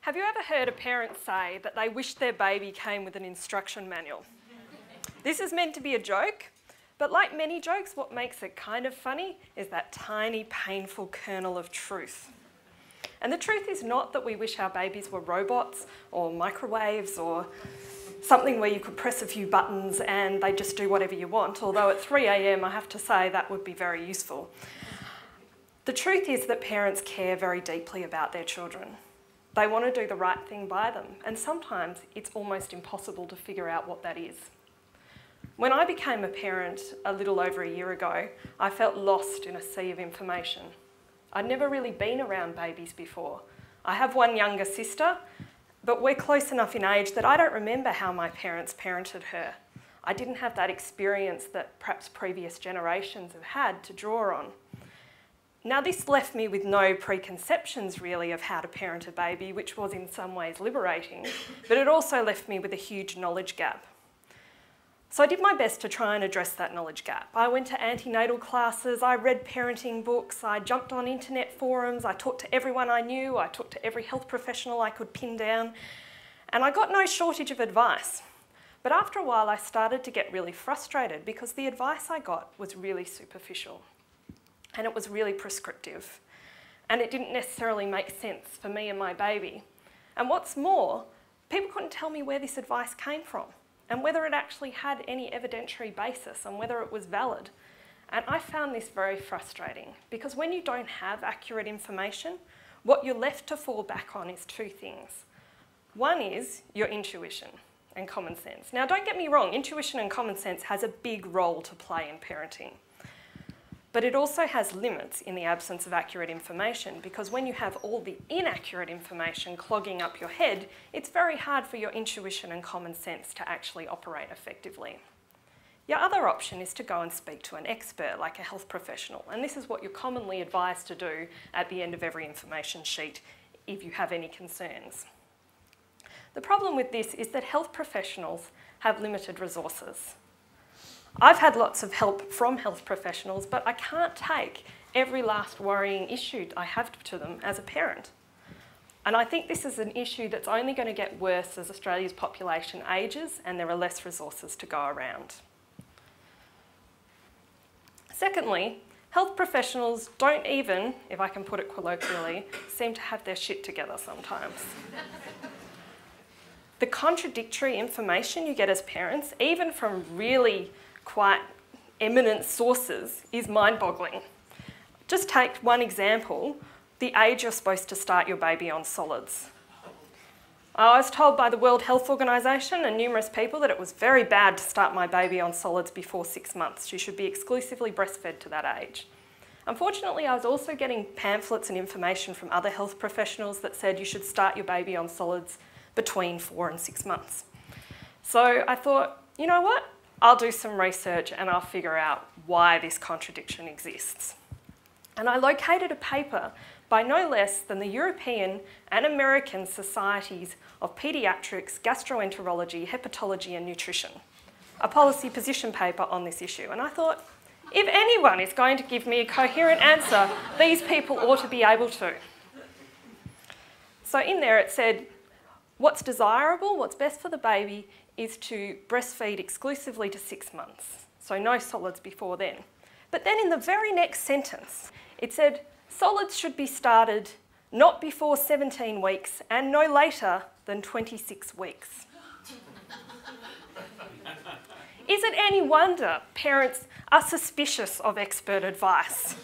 Have you ever heard a parent say that they wish their baby came with an instruction manual? This is meant to be a joke, but like many jokes, what makes it kind of funny is that tiny, painful kernel of truth. And the truth is not that we wish our babies were robots or microwaves or something where you could press a few buttons and they just do whatever you want, although at 3 a.m. I have to say that would be very useful. The truth is that parents care very deeply about their children. They want to do the right thing by them, and sometimes it's almost impossible to figure out what that is. When I became a parent a little over a year ago, I felt lost in a sea of information. I'd never really been around babies before. I have one younger sister, but we're close enough in age that I don't remember how my parents parented her. I didn't have that experience that perhaps previous generations have had to draw on. Now, this left me with no preconceptions really of how to parent a baby, which was in some ways liberating, but it also left me with a huge knowledge gap. So I did my best to try and address that knowledge gap. I went to antenatal classes, I read parenting books, I jumped on internet forums, I talked to everyone I knew, I talked to every health professional I could pin down, and I got no shortage of advice. But after a while, I started to get really frustrated because the advice I got was really superficial. And it was really prescriptive. And it didn't necessarily make sense for me and my baby. And what's more, people couldn't tell me where this advice came from and whether it actually had any evidentiary basis and whether it was valid. And I found this very frustrating because when you don't have accurate information, what you're left to fall back on is two things. One is your intuition and common sense. Now, don't get me wrong, intuition and common sense has a big role to play in parenting. But it also has limits in the absence of accurate information because when you have all the inaccurate information clogging up your head, it's very hard for your intuition and common sense to actually operate effectively. Your other option is to go and speak to an expert like a health professional, and this is what you're commonly advised to do at the end of every information sheet if you have any concerns. The problem with this is that health professionals have limited resources. I've had lots of help from health professionals, but I can't take every last worrying issue I have to them as a parent. And I think this is an issue that's only going to get worse as Australia's population ages and there are less resources to go around. Secondly, health professionals don't even, if I can put it colloquially, seem to have their shit together sometimes. The contradictory information you get as parents, even from really quite eminent sources, is mind-boggling. Just take one example, the age you're supposed to start your baby on solids. I was told by the World Health Organisation and numerous people that it was very bad to start my baby on solids before 6 months. She should be exclusively breastfed to that age. Unfortunately, I was also getting pamphlets and information from other health professionals that said you should start your baby on solids between 4 and 6 months. So I thought, you know what? I'll do some research and I'll figure out why this contradiction exists. And I located a paper by no less than the European and American Societies of Paediatrics, Gastroenterology, Hepatology and Nutrition, a policy position paper on this issue. And I thought, if anyone is going to give me a coherent answer, these people ought to be able to. So in there it said, what's desirable, what's best for the baby is to breastfeed exclusively to 6 months, so no solids before then. But then in the very next sentence, it said solids should be started not before 17 weeks and no later than 26 weeks. Is it any wonder parents are suspicious of expert advice?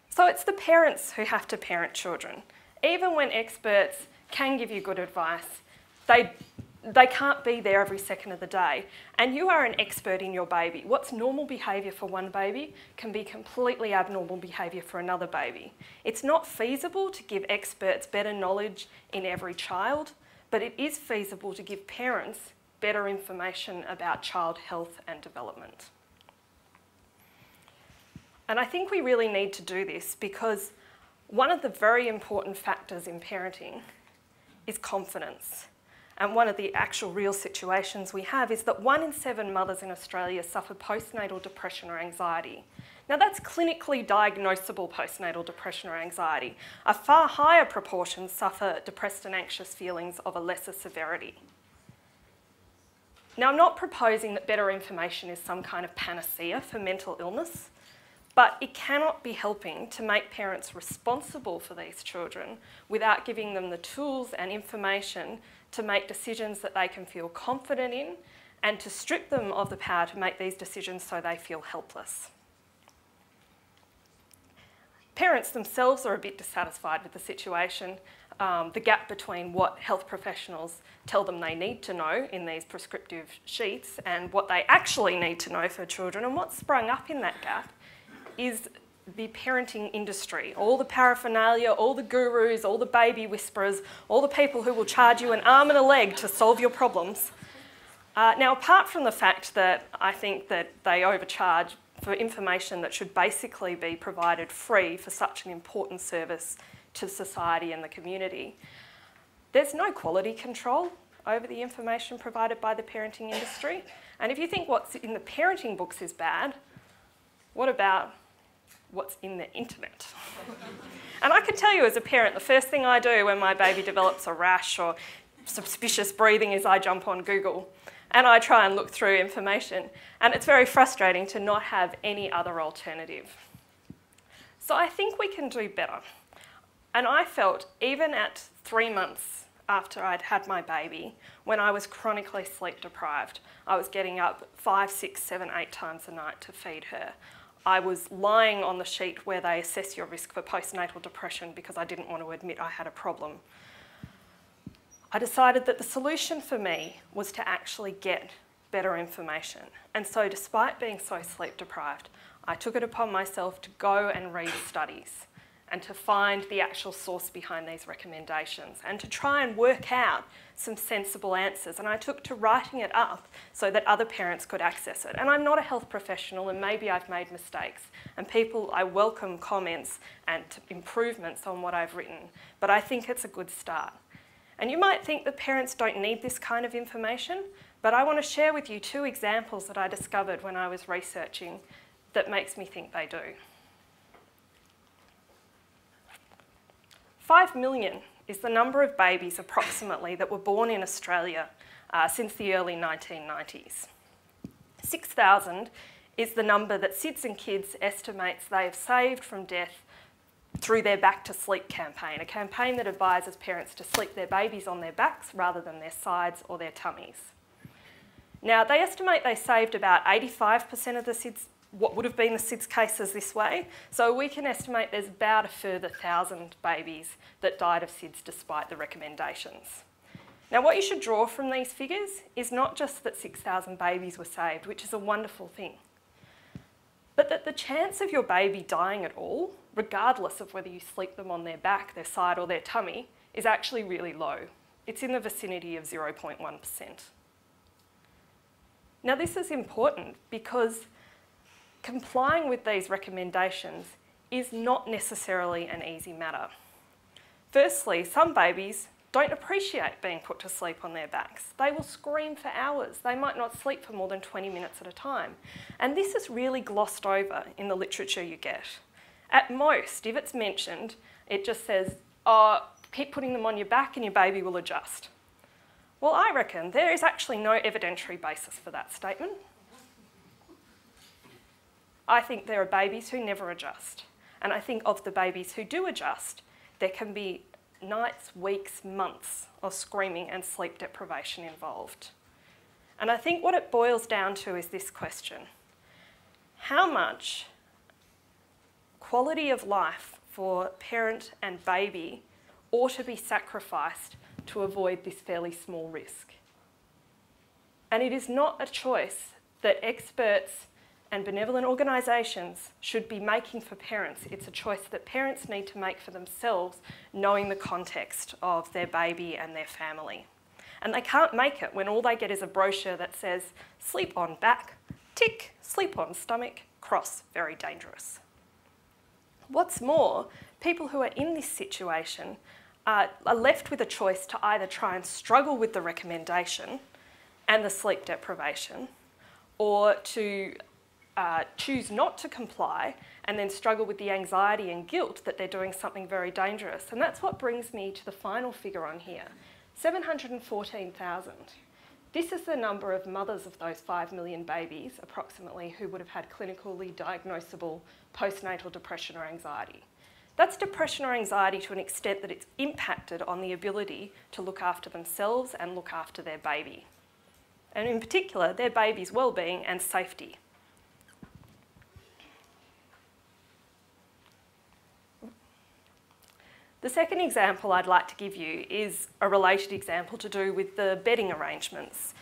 So it's the parents who have to parent children. Even when experts can give you good advice, they can't be there every second of the day. And you are an expert in your baby. What's normal behaviour for one baby can be completely abnormal behaviour for another baby. It's not feasible to give experts better knowledge in every child, but it is feasible to give parents better information about child health and development. And I think we really need to do this because one of the very important factors in parenting is confidence. And one of the actual real situations we have is that 1 in 7 mothers in Australia suffer postnatal depression or anxiety. Now that's clinically diagnosable postnatal depression or anxiety. A far higher proportion suffer depressed and anxious feelings of a lesser severity. Now I'm not proposing that better information is some kind of panacea for mental illness, but it cannot be helping to make parents responsible for these children without giving them the tools and information to make decisions that they can feel confident in and to strip them of the power to make these decisions so they feel helpless. Parents themselves are a bit dissatisfied with the situation, the gap between what health professionals tell them they need to know in these prescriptive sheets and what they actually need to know for children, and what's sprung up in that gap is the parenting industry, all the paraphernalia, all the gurus, all the baby whisperers, all the people who will charge you an arm and a leg to solve your problems. Now, apart from the fact that I think that they overcharge for information that should basically be provided free for such an important service to society and the community, there's no quality control over the information provided by the parenting industry. And if you think what's in the parenting books is bad, what about what's in the internet? And I can tell you as a parent, the first thing I do when my baby develops a rash or suspicious breathing is I jump on Google and I try and look through information. And it's very frustrating to not have any other alternative. So I think we can do better. And I felt, even at 3 months after I'd had my baby, when I was chronically sleep deprived, I was getting up 5, 6, 7, 8 times a night to feed her. I was lying on the sheet where they assess your risk for postnatal depression because I didn't want to admit I had a problem. I decided that the solution for me was to actually get better information. And so despite being so sleep deprived, I took it upon myself to go and read studies and to find the actual source behind these recommendations and to try and work out some sensible answers. And I took to writing it up so that other parents could access it. And I'm not a health professional, and maybe I've made mistakes. And I welcome comments and improvements on what I've written, but I think it's a good start. And you might think that parents don't need this kind of information, but I want to share with you 2 examples that I discovered when I was researching that makes me think they do. 5 million is the number of babies approximately that were born in Australia since the early 1990s. 6,000 is the number that SIDS and Kids estimates they have saved from death through their Back to Sleep campaign, a campaign that advises parents to sleep their babies on their backs rather than their sides or their tummies. Now, they estimate they saved about 85% of the SIDS, what would have been the SIDS cases this way, so we can estimate there's about a further 1,000 babies that died of SIDS despite the recommendations. Now, what you should draw from these figures is not just that 6,000 babies were saved, which is a wonderful thing, but that the chance of your baby dying at all, regardless of whether you sleep them on their back, their side or their tummy, is actually really low. It's in the vicinity of 0.1%. Now, this is important because complying with these recommendations is not necessarily an easy matter. Firstly, some babies don't appreciate being put to sleep on their backs. They will scream for hours. They might not sleep for more than 20 minutes at a time. And this is really glossed over in the literature you get. At most, if it's mentioned, it just says, oh, keep putting them on your back and your baby will adjust. Well, I reckon there is actually no evidentiary basis for that statement. I think there are babies who never adjust. And I think of the babies who do adjust, there can be nights, weeks, months of screaming and sleep deprivation involved. And I think what it boils down to is this question: how much quality of life for parent and baby ought to be sacrificed to avoid this fairly small risk? And it is not a choice that experts and benevolent organisations should be making for parents. It's a choice that parents need to make for themselves, knowing the context of their baby and their family. And they can't make it when all they get is a brochure that says, sleep on back, tick, sleep on stomach, cross, very dangerous. What's more, people who are in this situation are left with a choice to either try and struggle with the recommendation and the sleep deprivation, or to choose not to comply and then struggle with the anxiety and guilt that they're doing something very dangerous. And that's what brings me to the final figure on here, 714,000. This is the number of mothers of those 5 million babies, approximately, who would have had clinically diagnosable postnatal depression or anxiety. That's depression or anxiety to an extent that it's impacted on the ability to look after themselves and look after their baby. And in particular, their baby's well-being and safety. The second example I'd like to give you is a related example to do with the bedding arrangements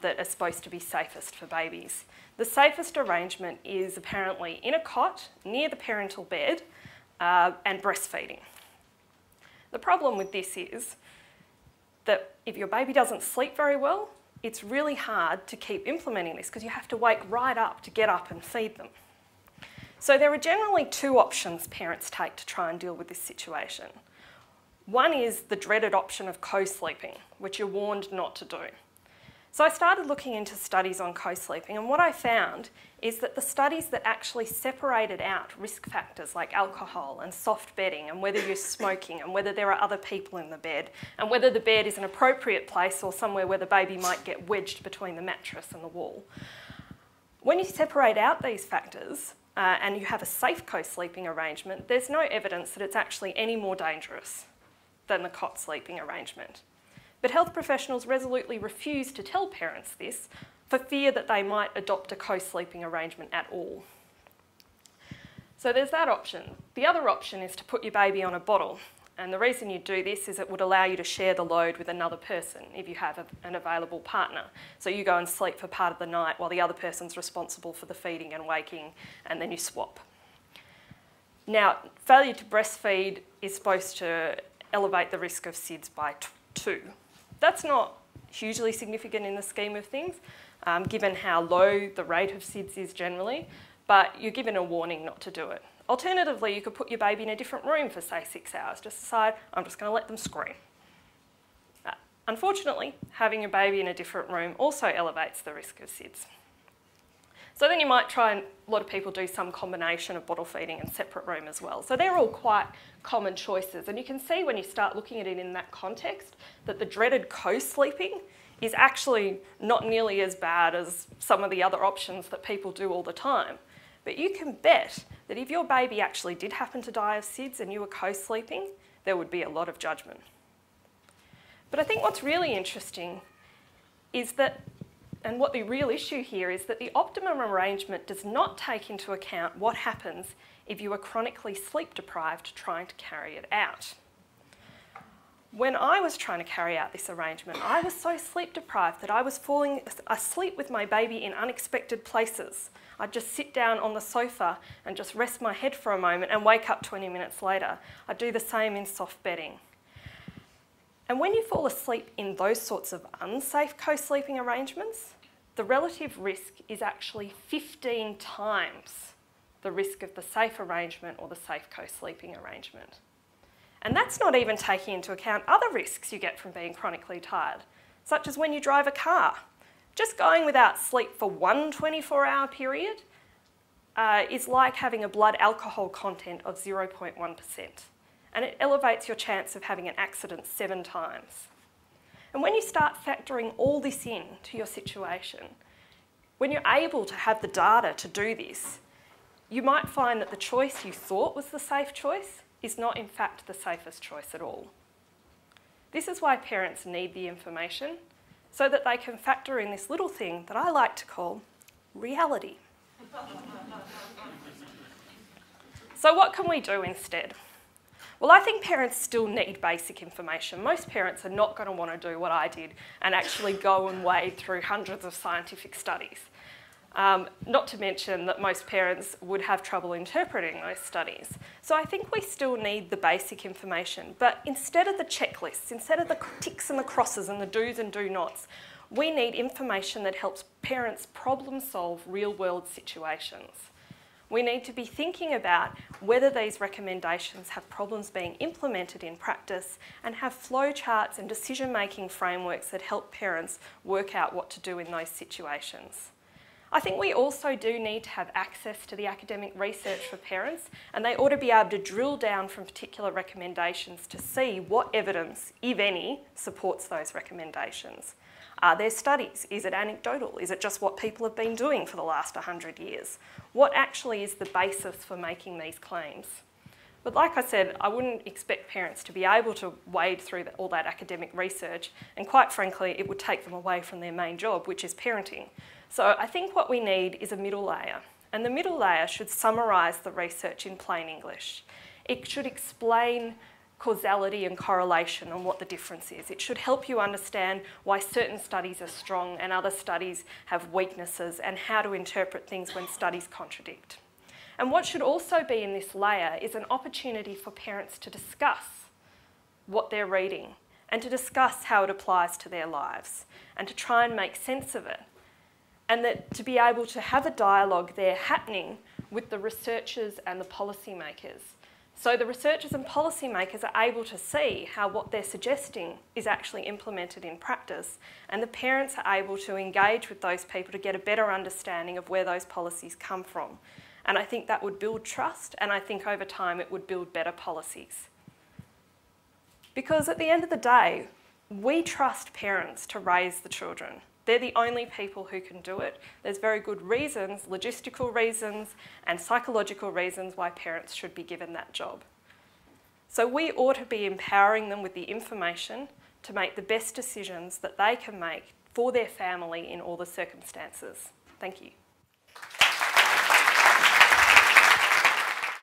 that are supposed to be safest for babies. The safest arrangement is apparently in a cot near the parental bed and breastfeeding. The problem with this is that if your baby doesn't sleep very well, it's really hard to keep implementing this because you have to wake right up to get up and feed them. So there are generally two options parents take to try and deal with this situation. One is the dreaded option of co-sleeping, which you're warned not to do. So I started looking into studies on co-sleeping, and what I found is that the studies that actually separated out risk factors like alcohol and soft bedding and whether you're smoking and whether there are other people in the bed and whether the bed is an appropriate place or somewhere where the baby might get wedged between the mattress and the wall. When you separate out these factors and you have a safe co-sleeping arrangement, there's no evidence that it's actually any more dangerous than the cot sleeping arrangement. But health professionals resolutely refuse to tell parents this for fear that they might adopt a co-sleeping arrangement at all. So there's that option. The other option is to put your baby on a bottle, and the reason you do this is it would allow you to share the load with another person if you have an available partner. So you go and sleep for part of the night while the other person's responsible for the feeding and waking, and then you swap. Now, failure to breastfeed is supposed to elevate the risk of SIDS by 2. That's not hugely significant in the scheme of things, given how low the rate of SIDS is generally, but you're given a warning not to do it. Alternatively, you could put your baby in a different room for, say, 6 hours. Just decide, I'm just going to let them scream. Unfortunately, having your baby in a different room also elevates the risk of SIDS. So then you might try, and a lot of people do some combination of bottle feeding and separate room as well. So they're all quite common choices. And you can see when you start looking at it in that context that the dreaded co-sleeping is actually not nearly as bad as some of the other options that people do all the time. But you can bet that if your baby actually did happen to die of SIDS and you were co-sleeping, there would be a lot of judgment. But I think what's really interesting is that, and what the real issue here is that the optimum arrangement does not take into account what happens if you are chronically sleep deprived trying to carry it out. When I was trying to carry out this arrangement, I was so sleep deprived that I was falling asleep with my baby in unexpected places. I'd just sit down on the sofa and just rest my head for a moment and wake up 20 minutes later. I'd do the same in soft bedding. And when you fall asleep in those sorts of unsafe co-sleeping arrangements, the relative risk is actually 15 times the risk of the safe arrangement or the safe co-sleeping arrangement. And that's not even taking into account other risks you get from being chronically tired, such as when you drive a car. Just going without sleep for one 24-hour period is like having a blood alcohol content of 0.1%. And it elevates your chance of having an accident 7 times. And when you start factoring all this in to your situation, when you're able to have the data to do this, you might find that the choice you thought was the safe choice is not in fact the safest choice at all. This is why parents need the information, so that they can factor in this little thing that I like to call reality. So what can we do instead? Well, I think parents still need basic information. Most parents are not going to want to do what I did and actually go and wade through hundreds of scientific studies. Not to mention that most parents would have trouble interpreting those studies. So I think we still need the basic information, but instead of the checklists, instead of the ticks and the crosses and the do's and do nots, we need information that helps parents problem solve real-world situations. We need to be thinking about whether these recommendations have problems being implemented in practice and have flowcharts and decision-making frameworks that help parents work out what to do in those situations. I think we also do need to have access to the academic research for parents, and they ought to be able to drill down from particular recommendations to see what evidence, if any, supports those recommendations. Are there studies? Is it anecdotal? Is it just what people have been doing for the last 100 years? What actually is the basis for making these claims? But like I said, I wouldn't expect parents to be able to wade through all that academic research, and quite frankly, it would take them away from their main job, which is parenting. So I think what we need is a middle layer, and the middle layer should summarise the research in plain English. It should explain causality and correlation and what the difference is. It should help you understand why certain studies are strong and other studies have weaknesses, and how to interpret things when studies contradict. And what should also be in this layer is an opportunity for parents to discuss what they're reading and to discuss how it applies to their lives and to try and make sense of it. And that to be able to have a dialogue there happening with the researchers and the policymakers. So the researchers and policymakers are able to see how what they're suggesting is actually implemented in practice, and the parents are able to engage with those people to get a better understanding of where those policies come from. And I think that would build trust, and I think over time it would build better policies. Because at the end of the day, we trust parents to raise the children. They're the only people who can do it. There's very good reasons, logistical reasons and psychological reasons why parents should be given that job. So we ought to be empowering them with the information to make the best decisions that they can make for their family in all the circumstances. Thank you.